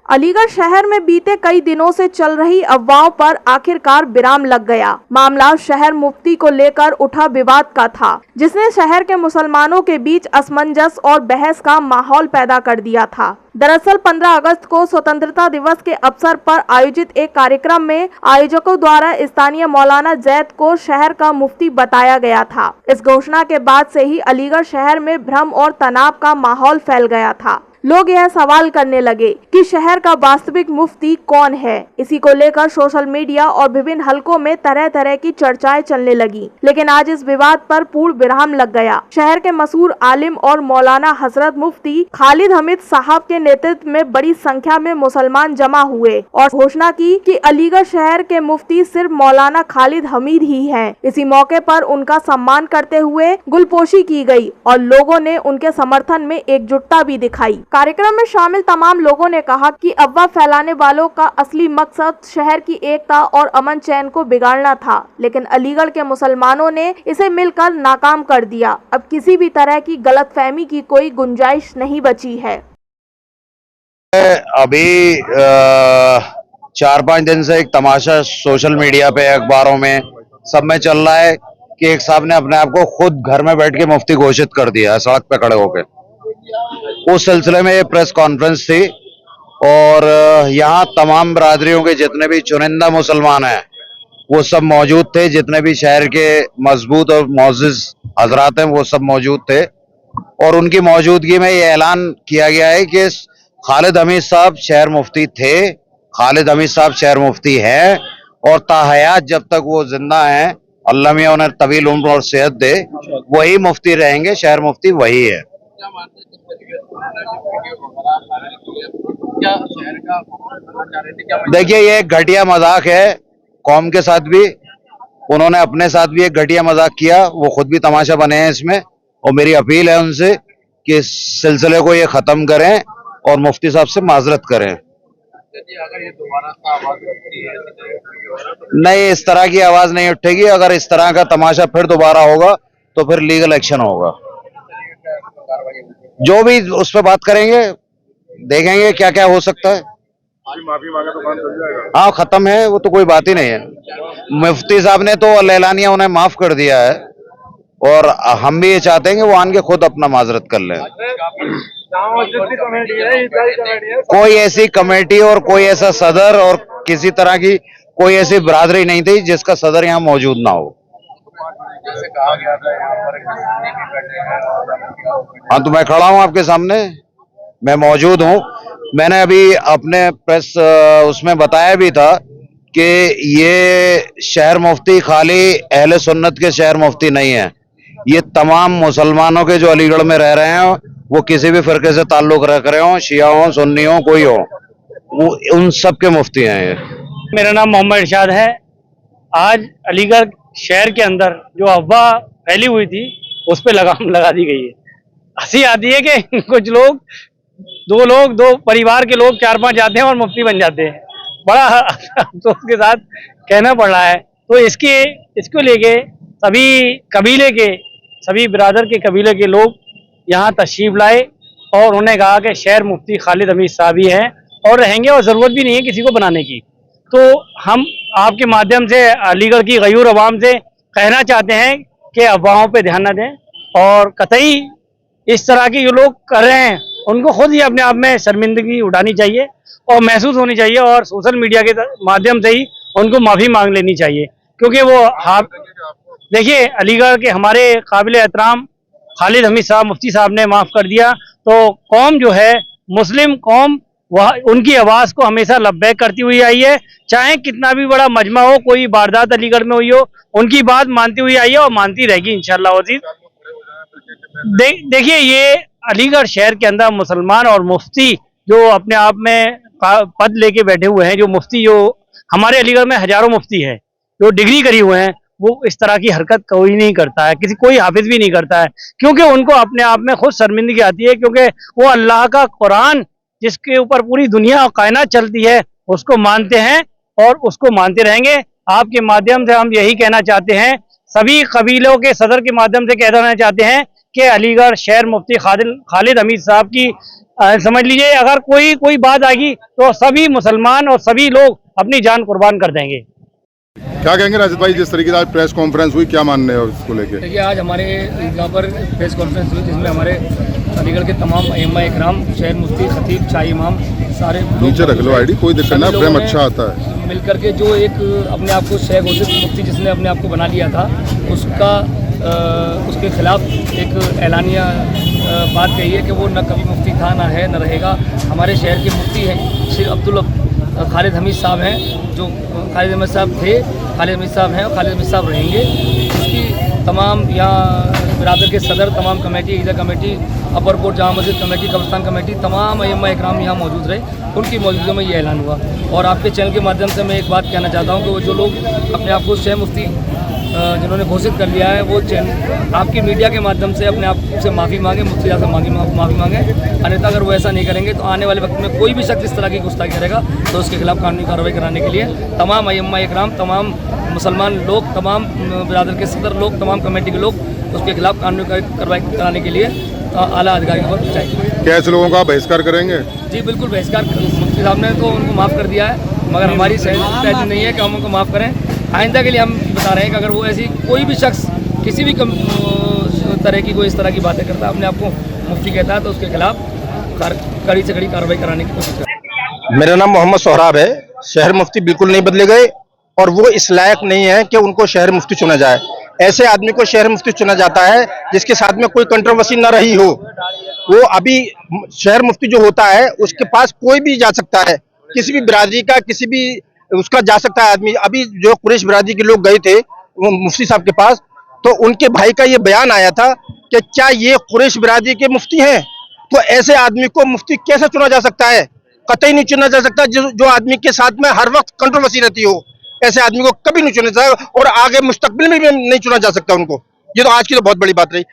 अलीगढ़ शहर में बीते कई दिनों से चल रही अफवाहों पर आखिरकार विराम लग गया। मामला शहर मुफ्ती को लेकर उठा विवाद का था, जिसने शहर के मुसलमानों के बीच असमंजस और बहस का माहौल पैदा कर दिया था। दरअसल 15 अगस्त को स्वतंत्रता दिवस के अवसर पर आयोजित एक कार्यक्रम में आयोजकों द्वारा स्थानीय मौलाना जैद को शहर का मुफ्ती बताया गया था। इस घोषणा के बाद से ही अलीगढ़ शहर में भ्रम और तनाव का माहौल फैल गया था। लोग यह सवाल करने लगे कि शहर का वास्तविक मुफ्ती कौन है। इसी को लेकर सोशल मीडिया और विभिन्न हलकों में तरह तरह की चर्चाएं चलने लगी, लेकिन आज इस विवाद पर पूर्ण विराम लग गया। शहर के मशहूर आलिम और मौलाना हजरत मुफ्ती खालिद हमीद साहब के नेतृत्व में बड़ी संख्या में मुसलमान जमा हुए और घोषणा की कि अलीगढ़ शहर के मुफ्ती सिर्फ मौलाना खालिद हमीद ही हैं। इसी मौके पर उनका सम्मान करते हुए गुलपोशी की गई और लोगों ने उनके समर्थन में एकजुटता भी दिखाई। कार्यक्रम में शामिल तमाम लोगों ने कहा कि अफवाह फैलाने वालों का असली मकसद शहर की एकता और अमन चैन को बिगाड़ना था, लेकिन अलीगढ़ के मुसलमानों ने इसे मिलकर नाकाम कर दिया। अब किसी भी तरह की गलतफहमी की कोई गुंजाइश नहीं बची है। अभी 4-5 दिन से एक तमाशा सोशल मीडिया पे, अखबारों में, सब में चल रहा है कि एक साहब ने अपने आप को खुद घर में बैठ के मुफ्ती घोषित कर दिया है, सड़क पे खड़े होके। उस सिलसिले में ये प्रेस कॉन्फ्रेंस थी और यहाँ तमाम बरादरियों के जितने भी चुनिंदा मुसलमान हैं वो सब मौजूद थे। जितने भी शहर के मजबूत और मोअज़्ज़िज़ हजरात हैं वो सब मौजूद थे और उनकी मौजूदगी में ये ऐलान किया गया है कि खालिद हमीद साहब शहर मुफ्ती थे, खालिद हमीद साहब शहर मुफ्ती हैं और ताहयात जब तक वो जिंदा हैं, अल्लाह मियां उन्हें तवील उम्र और सेहत दे, वही मुफ्ती रहेंगे, शहर मुफ्ती वही है। देखिए, ये एक घटिया मजाक है कौम के साथ भी, उन्होंने अपने साथ भी एक घटिया मजाक किया, वो खुद भी तमाशा बने हैं इसमें। और मेरी अपील है उनसे कि इस सिलसिले को ये खत्म करें और मुफ्ती साहब से माजरत करें। अगर ये दोबारा आवाज उठती है नहीं, इस तरह की आवाज नहीं उठेगी। अगर इस तरह का तमाशा फिर दोबारा होगा तो फिर लीगल एक्शन होगा। जो भी उस पर बात करेंगे, देखेंगे क्या क्या हो सकता है। आज माफी मांगे तो काम चल जाएगा। हाँ, खत्म है, वो तो कोई बात ही नहीं है। मुफ्ती साहब ने तो एलानिया उन्हें माफ कर दिया है और हम भी ये चाहते हैं कि वो आन के खुद अपना माजरत कर लें। कोई ऐसी कमेटी और कोई ऐसा सदर और किसी तरह की कोई ऐसी बरादरी नहीं थी जिसका सदर यहाँ मौजूद ना हो। जैसे कहा गया था हाँ, तो मैं खड़ा हूँ आपके सामने, मैं मौजूद हूँ। मैंने अभी अपने प्रेस उसमें बताया भी था कि ये शहर मुफ्ती खाली अहले सुन्नत के शहर मुफ्ती नहीं है, ये तमाम मुसलमानों के जो अलीगढ़ में रह रहे हैं, वो किसी भी फिरके से ताल्लुक रख रहे हो, शिया हो, सुन्नी हो, कोई हो, वो उन सब के मुफ्ती हैं ये। मेरा नाम मोहम्मद इरशाद है। आज अलीगढ़ शहर के अंदर जो अफवाह फैली हुई थी उस पर लगाम लगा दी गई है। हंसी आती है कि कुछ लोग, दो परिवार के लोग 4-5 जाते हैं और मुफ्ती बन जाते हैं। बड़ा अफसोस के साथ कहना पड़ रहा है। तो इसको लेके सभी कबीले के, सभी बिरादर के कबीले के लोग यहाँ तशरीफ लाए और उन्होंने कहा कि शहर मुफ्ती खालिद हमीद साहब ही हैं और रहेंगे और ज़रूरत भी नहीं है किसी को बनाने की। तो हम आपके माध्यम से अलीगढ़ की गयूर अवाम से कहना चाहते हैं कि अफवाहों पे ध्यान न दें और कतई इस तरह के जो लोग कर रहे हैं उनको खुद ही अपने आप में शर्मिंदगी उठानी चाहिए और महसूस होनी चाहिए और सोशल मीडिया के माध्यम से ही उनको माफ़ी मांग लेनी चाहिए। क्योंकि वो देखिए, अलीगढ़ के हमारे काबिल एहतराम खालिद हमीद साहब मुफ्ती साहब ने माफ़ कर दिया, तो कौम जो है, मुस्लिम कौम, वह उनकी आवाज़ को हमेशा लब्बैक करती हुई आई है। चाहे कितना भी बड़ा मजमा हो, कोई वारदात अलीगढ़ में हुई हो, उनकी बात मानती हुई आई है और मानती रहेगी इंशाअल्लाह अज़ीज़। देखिए, ये अलीगढ़ शहर के अंदर मुसलमान और मुफ्ती जो अपने आप में पद लेके बैठे हुए हैं, जो मुफ्ती, जो हमारे अलीगढ़ में हजारों मुफ्ती हैं जो डिग्री करी हुए हैं, वो इस तरह की हरकत कोई नहीं करता है, कोई हाफिज भी नहीं करता है, क्योंकि उनको अपने आप में खुद शर्मिंदगी आती है। क्योंकि वो अल्लाह का कुरान, जिसके ऊपर पूरी दुनिया और कायनात चलती है, उसको मानते हैं और उसको मानते रहेंगे। आपके माध्यम से हम यही कहना चाहते हैं, सभी कबीलों के सदर के माध्यम से कहना चाहते हैं कि अलीगढ़ शहर मुफ्ती खालिद हमीद साहब की समझ लीजिए अगर कोई बात आएगी तो सभी मुसलमान और सभी लोग अपनी जान कुर्बान कर देंगे। क्या कहेंगे राजद भाई, जिस तरीके से आज प्रेस कॉन्फ्रेंस हुई, क्या मानने हैं इसको लेके? देखिए, आज हमारे यहाँ पर प्रेस कॉन्फ्रेंस हुई जिसमें हमारे अलीगढ़ के तमाम अइम्मा इकराम, शहर मुफ्ती, खतीब, शाही इमाम, सारे नीचे रख लो आईडी, कोई दिक्कत ना, फ्रेम अच्छा आता है। मिलकर के जो एक अपने आप को शेख घोषित मुफ्ती जिसने अपने आप को बना लिया था, उसके खिलाफ एक ऐलानिया बात कही है कि वो न कभी मुफ्ती था, न है, न रहेगा। हमारे शहर के मुफ्ती हैं शेख अब्दुल खालिद हमीद साहब हैं, जो खालिद हमीद साहब थे, खालिद हमीद साहब हैं और खालिद हमीद साहब रहेंगे। इसकी तमाम यहाँ बिरादर के सदर, तमाम कमेटी, ईदा कमेटी, अपर कोट जामा मस्जिद कमेटी, कब्रिस्तान कमेटी, तमाम अइम्मा इकराम यहाँ मौजूद रहे। उनकी मौजूदगी में ये ऐलान हुआ। और आपके चैनल के माध्यम से मैं एक बात कहना चाहता हूँ कि वो जो लोग अपने आप को शेख मुफ्ती जिन्होंने घोषित कर लिया है, वो आपकी मीडिया के माध्यम से अपने आप से माफ़ी मांगे, मुफ्ती साहब से माफ़ी मांगे। अन्यथा अगर वो ऐसा नहीं करेंगे तो आने वाले वक्त में कोई भी शख्स इस तरह की गुस्ताखी करेगा तो उसके खिलाफ कानूनी कार्रवाई कराने के लिए तमाम अइम्मा इकराम, तमाम मुसलमान लोग, तमाम बिरादर के सदर लोग, तमाम कमेटी के लोग उसके खिलाफ कानूनी कार्रवाई कराने के लिए आला अधिकारियों को चाहिए। क्या ऐसे लोगों का बहिष्कार करेंगे? जी बिल्कुल, बहिष्कार मुफ्ती साहब ने तो उनको माफ़ कर दिया है, मगर हमारी सहज नहीं है कि हम उनको माफ़ करें। आइंदा के लिए हम बता रहे हैं कि अगर वो ऐसी कोई भी शख्स किसी भी तरह की कोई इस तरह की बातें करता है, अपने आप को मुफ्ती कहता है, तो उसके खिलाफ कड़ी से कड़ी कार्रवाई कराने की कोशिश करें। मेरा नाम मोहम्मद सोहराब है। शहर मुफ्ती बिल्कुल नहीं बदले गए और वो इस लायक नहीं है कि उनको शहर मुफ्ती चुना जाए। ऐसे आदमी को शहर मुफ्ती चुना जाता है जिसके साथ में कोई कंट्रोवर्सी न रही हो। वो अभी शहर मुफ्ती जो होता है उसके पास कोई भी जा सकता है, किसी भी बिरादरी का, किसी भी उसका जा सकता है आदमी। अभी जो कुरैश बिरादरी के लोग गए थे वो मुफ्ती साहब के पास, तो उनके भाई का ये बयान आया था कि क्या ये कुरैश बिरादरी के मुफ्ती हैं? तो ऐसे आदमी को मुफ्ती कैसे चुना जा सकता है? कतई नहीं चुना जा सकता। जो आदमी के साथ में हर वक्त कंट्रोवर्सी रहती हो, ऐसे आदमी को कभी नहीं चुना जा सकता और आगे मुस्तकबिल में भी नहीं चुना जा सकता उनको। ये तो आज की तो बहुत बड़ी बात रही।